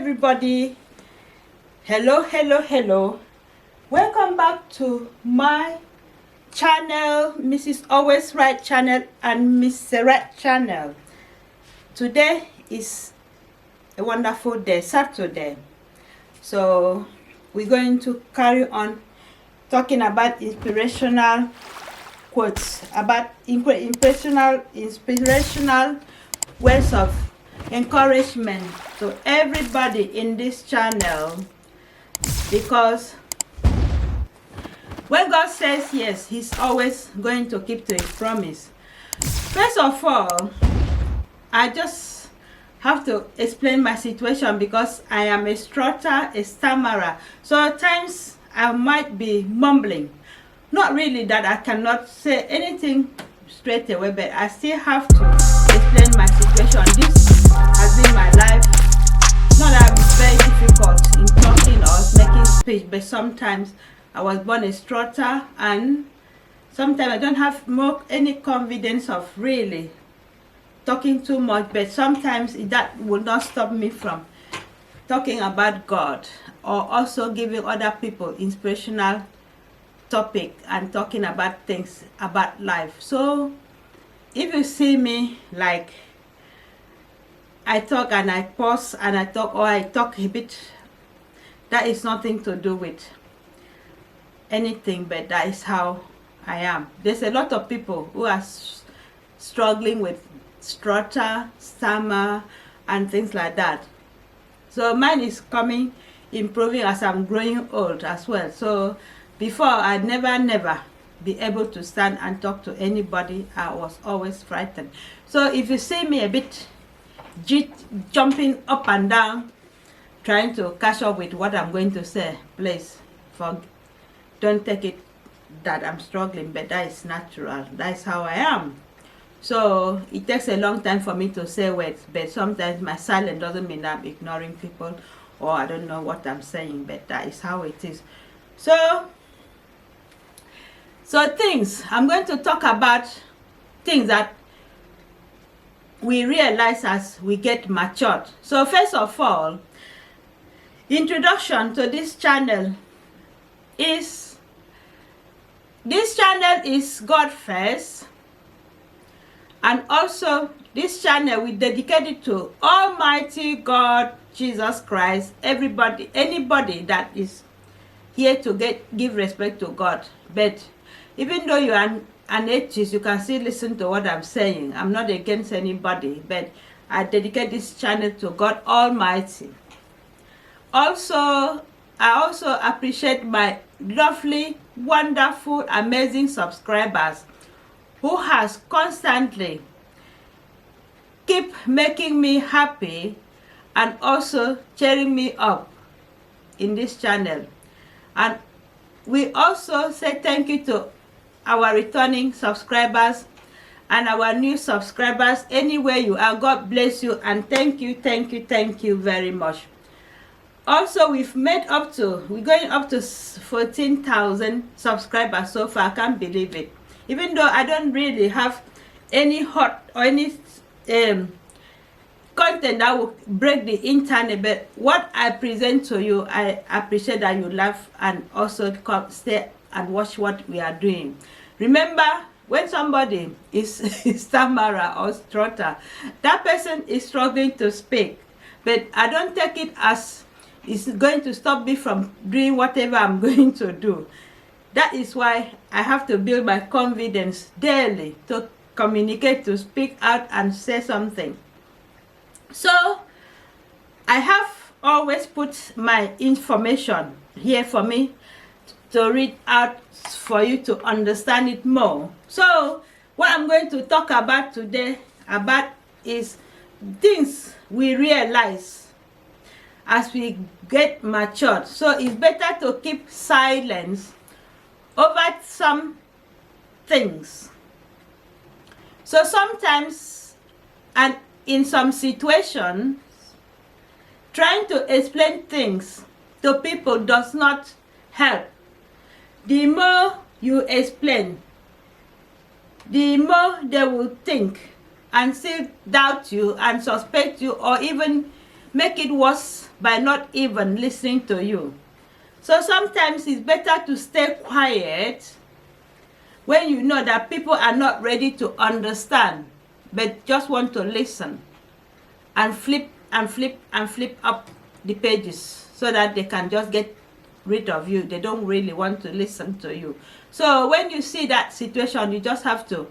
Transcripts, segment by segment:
everybody. Hello. Welcome back to my channel, Mrs. Always Right channel and Mr. Right channel. Today is a wonderful day, Saturday. So we're going to carry on talking about inspirational quotes, about inspirational words of encouragement to everybody in this channel, because when God says yes, He's always going to keep to His promise. First of all, I just have to explain my situation because I am a stutterer, a stammerer. So at times I might be mumbling. Not really that I cannot say anything straight away, but I still have to explain my situation. This has been my life. Not that it's very difficult in talking or making speech, but sometimes I was born a stutterer, and sometimes I don't have any confidence of really talking too much, but sometimes that will not stop me from talking about God or also giving other people inspirational topic and talking about things about life. So if you see me like I talk and I pause and I talk, or I talk a bit, that is nothing to do with anything, but that is how I am. There's a lot of people who are struggling with stutter, stammer and things like that. So mine is improving as I'm growing old as well. So before, I'd never be able to stand and talk to anybody. I was always frightened. So if you see me a bit jumping up and down, trying to catch up with what I'm going to say, please don't take it that I'm struggling, but that is natural. That is how I am. So it takes a long time for me to say words, but sometimes my silence doesn't mean I'm ignoring people or I don't know what I'm saying, but that is how it is. So things, I'm going to talk about things that we realize as we get matured. So first of all, introduction to this channel is God first, and also this channel we dedicate it to Almighty God, Jesus Christ, anybody that is here to give respect to God. But even though you are an atheist, you can still listen to what I'm saying. I'm not against anybody, but I dedicate this channel to God Almighty. Also, I also appreciate my lovely, wonderful, amazing subscribers who has constantly keep making me happy and also cheering me up in this channel. And we also say thank you to our returning subscribers and our new subscribers anywhere you are. God bless you and thank you very much. Also, we're going up to 14,000 subscribers so far. I can't believe it. Even though I don't really have any hot or any content that will break the internet, but what I present to you, I appreciate that you laugh and also stay and watch what we are doing. Remember, when somebody is stammerer or stutter, that person is struggling to speak, but I don't take it as it's going to stop me from doing whatever I'm going to do. That is why I have to build my confidence daily to communicate, to speak out and say something. So I have always put my information here for me to read out for you to understand it more. So what I'm going to talk about today is things we realize as we get matured. So it's better to keep silence over some things. So sometimes, and in some situations, trying to explain things to people does not help. The more you explain, the more they will think and still doubt you and suspect you, or even make it worse by not even listening to you. So sometimes it's better to stay quiet when you know that people are not ready to understand, but just want to listen, and flip up the pages so that they can just get rid of you. They don't really want to listen to you. So when you see that situation, you just have to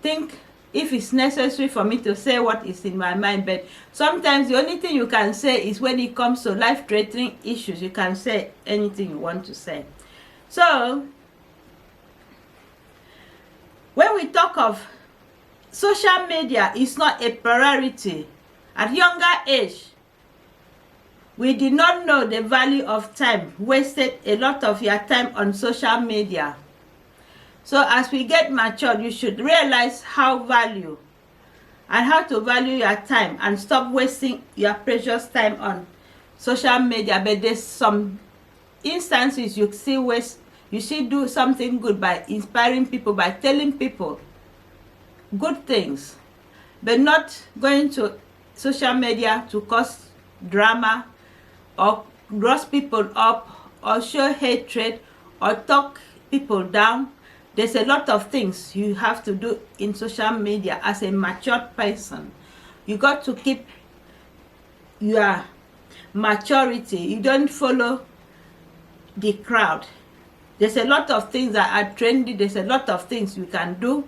think if it's necessary for me to say what is in my mind. But sometimes the only thing you can say is when it comes to life-threatening issues, you can say anything you want to say. So when we talk of social media, is not a priority. At younger age, we did not know the value of time, wasted a lot of your time on social media. So as we get mature, you should realize how to value your time and stop wasting your precious time on social media. But there's some instances you see do something good by inspiring people, by telling people good things, but not going to social media to cause drama or gross people up or show hatred or talk people down. There's a lot of things you have to do in social media as a mature person. You got to keep your maturity. You don't follow the crowd. There's a lot of things that are trendy. There's a lot of things you can do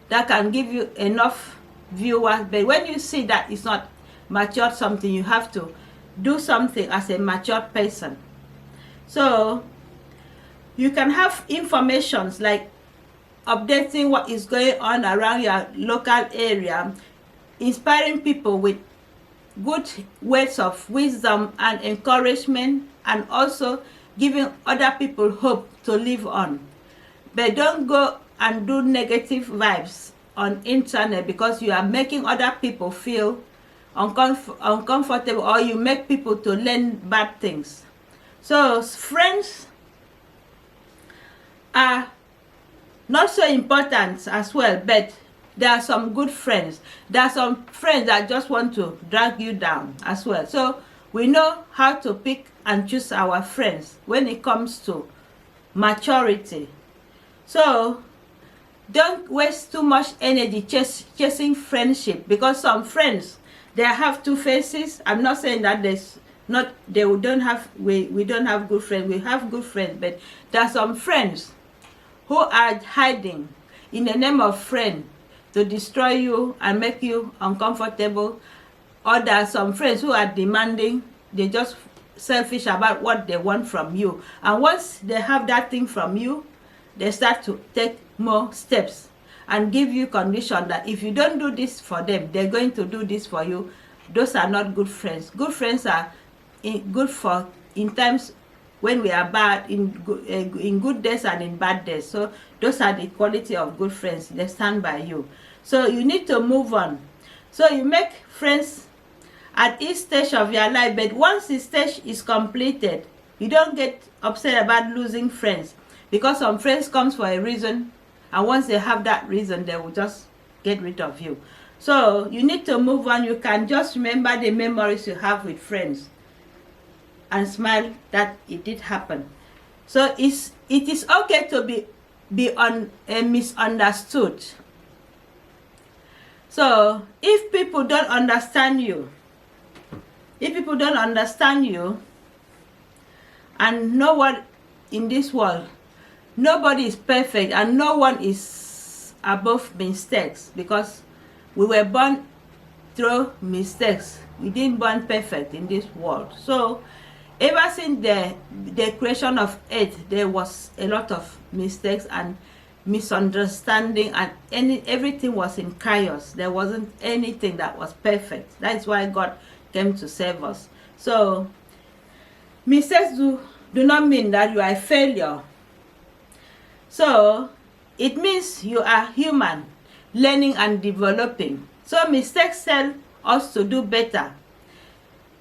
that can give you enough viewers. But when you see that it's not mature something, you have to do something as a mature person. So you can have informations like updating what is going on around your local area, inspiring people with good words of wisdom and encouragement, and also giving other people hope to live on. But don't go and do negative vibes on internet, because you are making other people feel uncomfortable, or you make people to learn bad things. So friends are not so important as well, but there are some good friends. There are some friends that just want to drag you down as well. So we know how to pick and choose our friends when it comes to maturity. So don't waste too much energy chasing friendship, because some friends, they have two faces. I'm not saying that we don't have good friends. We have good friends, but there are some friends who are hiding in the name of friend to destroy you and make you uncomfortable. Or there are some friends who are demanding. They're just selfish about what they want from you, and once they have that thing from you, they start to take more steps and give you condition that if you don't do this for them, they're going to do this for you. Those are not good friends. Good friends are good for in times when we are bad, in good days and in bad days. So those are the quality of good friends. They stand by you. So you need to move on. So you make friends at each stage of your life, but once the stage is completed, you don't get upset about losing friends, because some friends comes for a reason, and once they have that reason, they will just get rid of you. So you need to move on. You can just remember the memories you have with friends and smile that it did happen. So it is okay to be misunderstood. So if people don't understand you, and no one in this world, nobody is perfect, and no one is above mistakes, because we were born through mistakes. We didn't born perfect in this world. So ever since the creation of earth, there was a lot of mistakes and misunderstanding, and everything was in chaos. There wasn't anything that was perfect. That's why God came to save us. So mistakes do not mean that you are a failure. So it means you are human, learning and developing. So mistakes tell us to do better.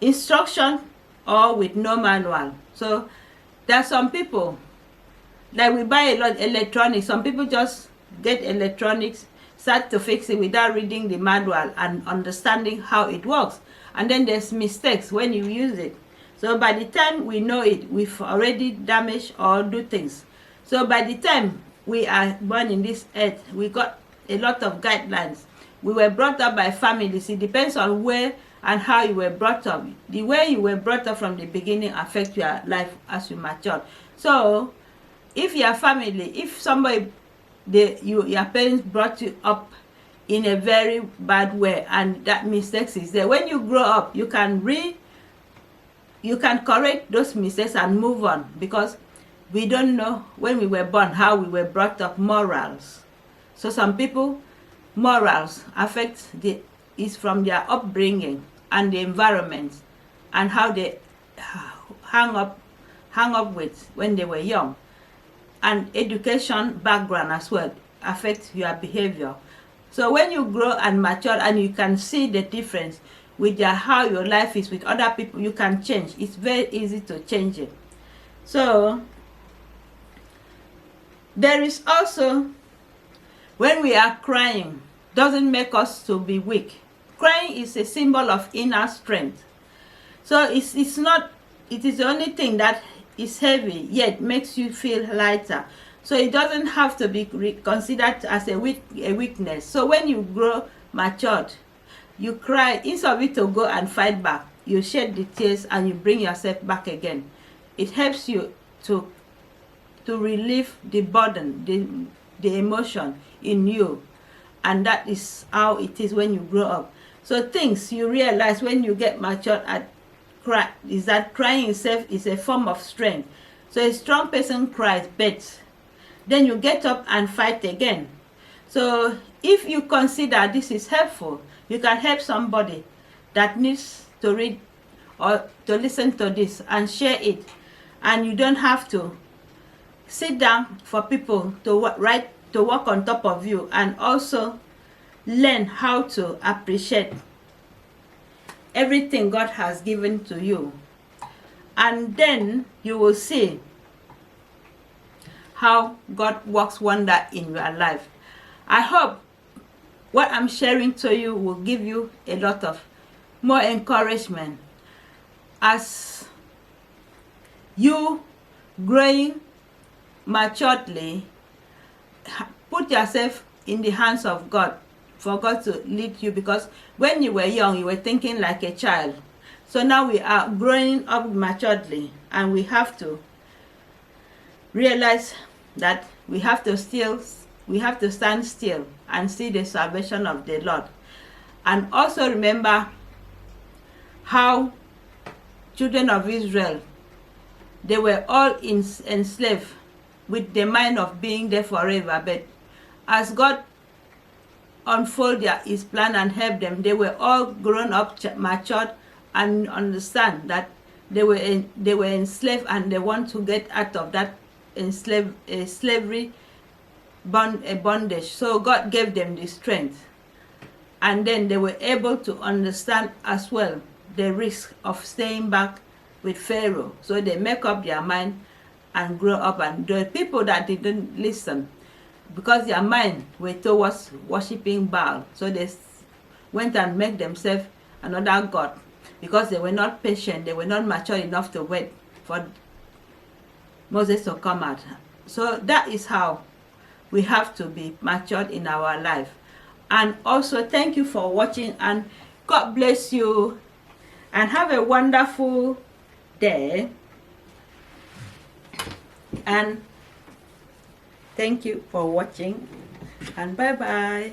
Instruction or with no manual. So there are some people, like we buy a lot of electronics. Some people just get electronics, start to fix it without reading the manual and understanding how it works. And then there's mistakes when you use it. So by the time we know it, we've already damaged or do things. So by the time we are born in this earth, we got a lot of guidelines. We were brought up by families. It depends on where and how you were brought up. The way you were brought up from the beginning affects your life as you mature. So if your family, if somebody, your parents brought you up in a very bad way and that mistakes is there, when you grow up, you can correct those mistakes and move on, because we don't know when we were born how we were brought up, morals. So some people, morals is from their upbringing and the environment and how they hang up with when they were young. And education background as well affects your behavior. So when you grow and mature and you can see the difference with how your life is with other people, you can change. It's very easy to change it. So there is also, when we are crying, doesn't make us to be weak. Crying is a symbol of inner strength. So it is the only thing that is heavy yet makes you feel lighter. So it doesn't have to be considered as a weakness. So when you grow matured, you cry, instead of it to go and fight back, you shed the tears and you bring yourself back again. It helps you to relieve the burden, the emotion in you. And that is how it is when you grow up. So things you realize when you get matured is that crying itself is a form of strength. So a strong person cries, but then you get up and fight again. So if you consider this is helpful, you can help somebody that needs to read or to listen to this and share it. And you don't have to sit down for people to work on top of you, and also learn how to appreciate everything God has given to you. And then you will see how God works wonder in your life. I hope what I'm sharing to you will give you a lot of more encouragement as you growing maturely. Put yourself in the hands of God for God to lead you, because when you were young, you were thinking like a child. So now we are growing up maturely, and we have to realize that we have to stand still and see the salvation of the Lord. And also remember how children of Israel, they were all enslaved with the mind of being there forever. But as God unfolded his plan and helped them, they were all grown up, matured, and understand that they were enslaved, and they want to get out of that slavery bondage. So God gave them the strength, and then they were able to understand as well the risk of staying back with Pharaoh. So they make up their mind and grow up. And the people that didn't listen, because their mind were towards worshiping Baal, so they went and made themselves another god, because they were not patient, they were not mature enough to wait for Moses to come out. So that is how we have to be matured in our life. And also thank you for watching, and God bless you, and have a wonderful day. And thank you for watching, and bye bye.